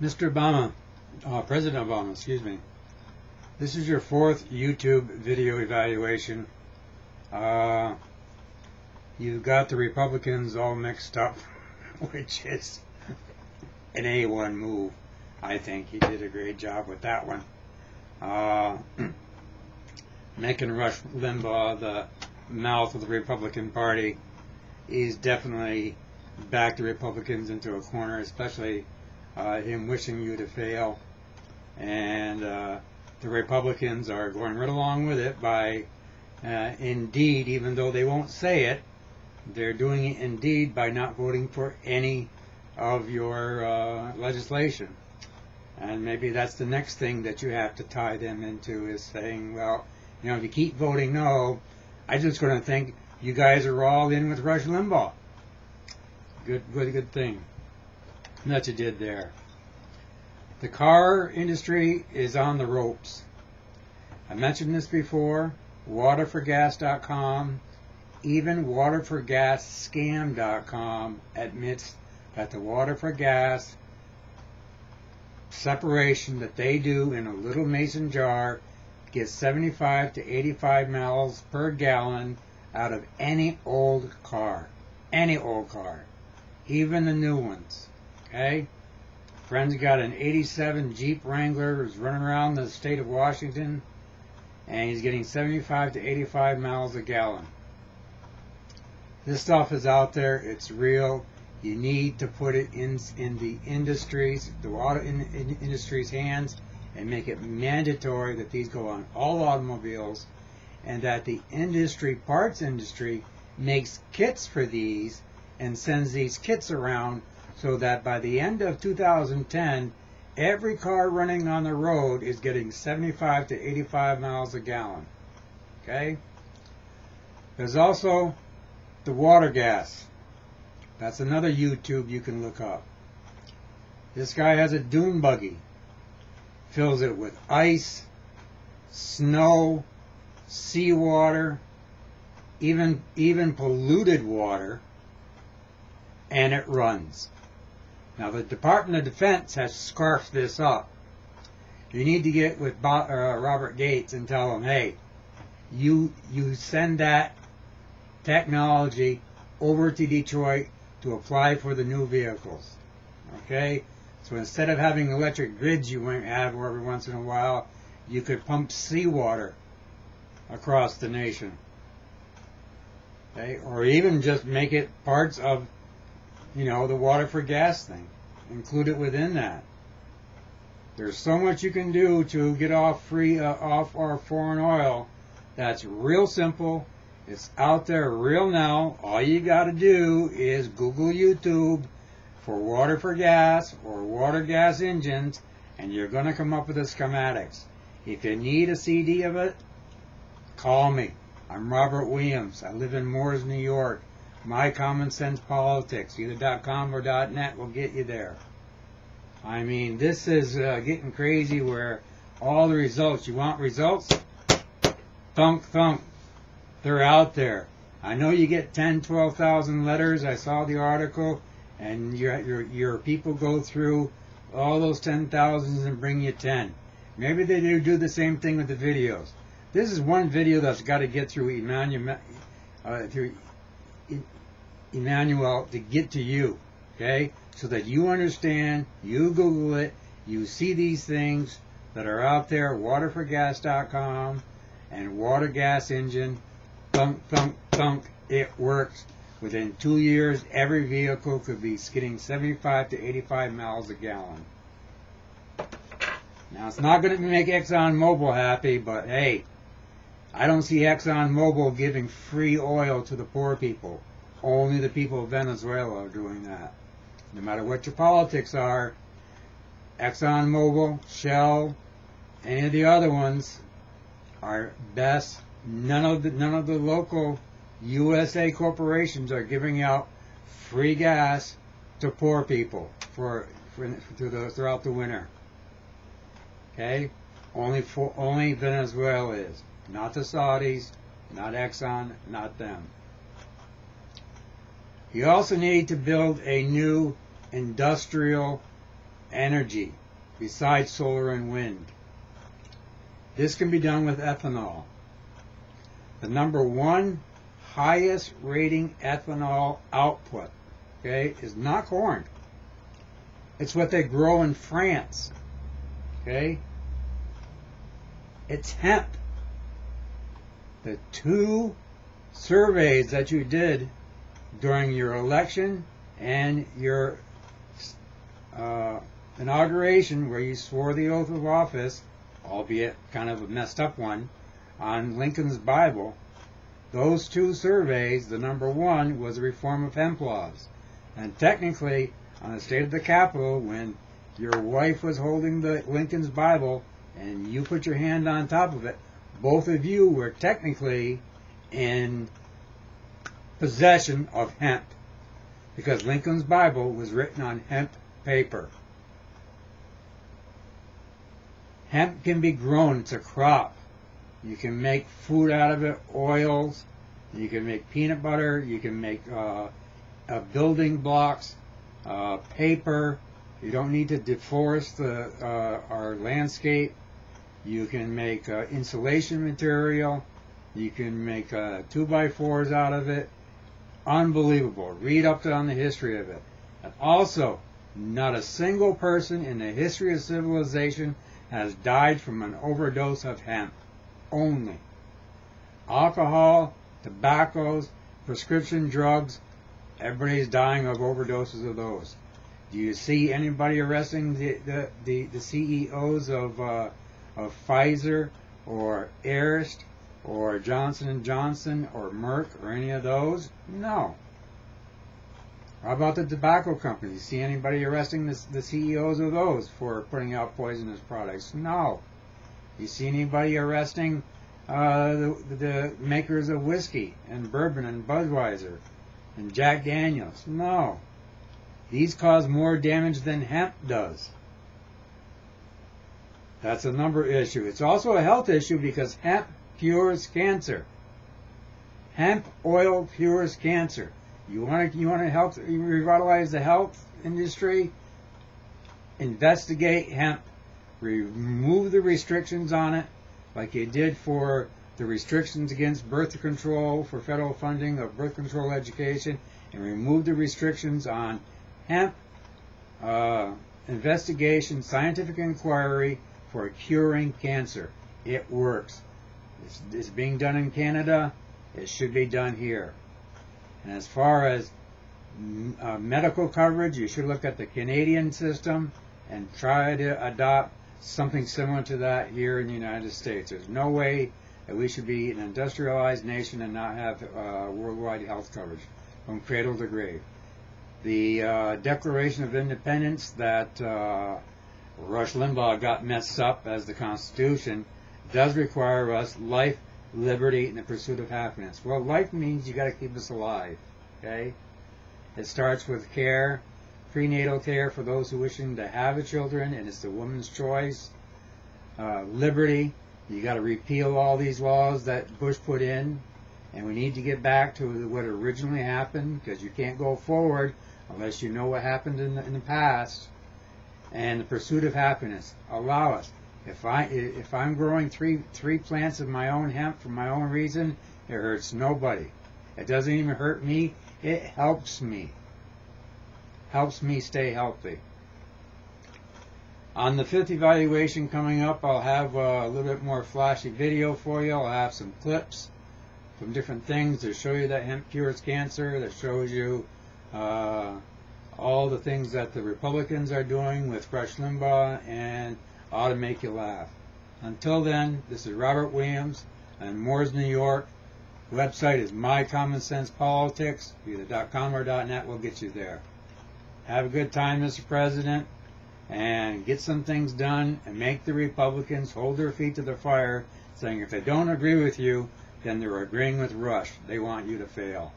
Mr. Obama, President Obama, excuse me. This is your fourth YouTube video evaluation. You got the Republicans all mixed up, which is an A1 move. I think you did a great job with that one. Making Rush Limbaugh the mouth of the Republican Party is definitely backed the Republicans into a corner, especially him wishing you to fail. And the Republicans are going right along with it by indeed, even though they won't say it, they're doing it indeed by not voting for any of your legislation. And maybe that's the next thing that you have to tie them into, is saying, well, you know, if you keep voting no, I'm just going to think you guys are all in with Rush Limbaugh. Good thing that you did there. The car industry is on the ropes. I mentioned this before. Waterforgas.com, even waterforgasscam.com admits that the water for gas separation that they do in a little mason jar gets 75 to 85 miles per gallon out of any old car. Any old car. Even the new ones. Okay? Friend's got an 87 Jeep Wrangler who's running around the state of Washington, and he's getting 75 to 85 miles a gallon. This stuff is out there. It's real. You need to put it in the industries, the water industry's hands, and make it mandatory that these go on all automobiles, and that the parts industry makes kits for these and sends these kits around, so that by the end of 2010, every car running on the road is getting 75 to 85 miles a gallon. Okay? There's also the water gas. That's another YouTube you can look up. This guy has a dune buggy. Fills it with ice, snow, seawater, even polluted water, and it runs. Now the Department of Defense has scarfed this up. You need to get with Robert Gates and tell him, hey, you send that technology over to Detroit to apply for the new vehicles. Okay? So instead of having electric grids you might have every once in a while, you could pump seawater across the nation. Okay? Or even just make it parts of, you know, the water for gas thing. Include it within that. There's so much you can do to get off off our foreign oil. That's real simple. It's out there real now. All you got to do is Google YouTube for water for gas or water gas engines, and you're going to come up with the schematics. If you need a CD of it, call me. I'm Robert Williams. I live in Moores, New York. My Common Sense Politics, either .com or .net, will get you there. I mean, this is getting crazy where all the results, you want results? Thunk, thunk. They're out there. I know you get 10, 12,000 letters. I saw the article, and your people go through all those 10,000s and bring you 10. Maybe they do the same thing with the videos. This is one video that's got to get through Emmanuel to get to you, okay? So that you understand, you Google it, you see these things that are out there, waterforgas.com and water gas engine, thunk, thunk, thunk, it works. Within 2 years, every vehicle could be getting 75 to 85 miles a gallon. Now, it's not going to make ExxonMobil happy, but hey, I don't see ExxonMobil giving free oil to the poor people. Only the people of Venezuela are doing that. No matter what your politics are, ExxonMobil, Shell, any of the other ones are best. None of the local USA corporations are giving out free gas to poor people throughout the winter. Okay, only Venezuela is, not the Saudis, not Exxon, not them. You also need to build a new industrial energy besides solar and wind. This can be done with ethanol. The number one highest rating ethanol output, okay, is not corn. It's what they grow in France, okay? It's hemp. The two surveys that you did during your election and your inauguration, where you swore the oath of office, albeit kind of a messed up one, on Lincoln's Bible, those two surveys, the number one was the reform of hemp laws. And technically, on the state of the Capitol, when your wife was holding the Lincoln's Bible and you put your hand on top of it, both of you were technically in possession of hemp, because Lincoln's Bible was written on hemp paper. Hemp can be grown. It's a crop. You can make food out of it, oils. You can make peanut butter. You can make building blocks, paper. You don't need to deforest our landscape. You can make insulation material. You can make 2x4s out of it. Unbelievable. Read up on the history of it. And also, not a single person in the history of civilization has died from an overdose of hemp. Only. Alcohol, tobaccos, prescription drugs, everybody's dying of overdoses of those. Do you see anybody arresting the CEOs of Pfizer or Airst or Johnson & Johnson or Merck or any of those? No. How about the tobacco companies? You see anybody arresting the CEOs of those for putting out poisonous products? No. You see anybody arresting the makers of whiskey and bourbon and Budweiser and Jack Daniels? No. These cause more damage than hemp does. That's a number issue. It's also a health issue because hemp cures cancer. Hemp oil cures cancer. You want to help revitalize the health industry? Investigate hemp. Remove the restrictions on it, like you did for the restrictions against birth control for federal funding of birth control education, and remove the restrictions on hemp investigation, scientific inquiry for curing cancer. It works. It's being done in Canada. It should be done here. And as far as medical coverage, you should look at the Canadian system and try to adopt something similar to that here in the United States. There's no way that we should be an industrialized nation and not have worldwide health coverage from cradle to grave. The Declaration of Independence that Rush Limbaugh got messed up as the Constitution does require us life, liberty, and the pursuit of happiness. Well, life means you got to keep us alive, okay? It starts with care, prenatal care for those who wishing to have children, and it's the woman's choice. Liberty, you got to repeal all these laws that Bush put in, and we need to get back to what originally happened, because you can't go forward unless you know what happened in the past. And the pursuit of happiness. Allow us. If I'm growing three plants of my own hemp for my own reason, it hurts nobody. It doesn't even hurt me. It helps me. Helps me stay healthy. On the 5th evaluation coming up, I'll have a little bit more flashy video for you. I'll have some clips from different things to show you that hemp cures cancer, that shows you all the things that the Republicans are doing with Rush Limbaugh, and ought to make you laugh. Until then, this is Robert Williams in Moores, New York. The website is My Common Sense Politics. Either .com or .net will get you there. Have a good time, Mr. President, and get some things done and make the Republicans hold their feet to the fire, saying if they don't agree with you, then they're agreeing with Rush. They want you to fail.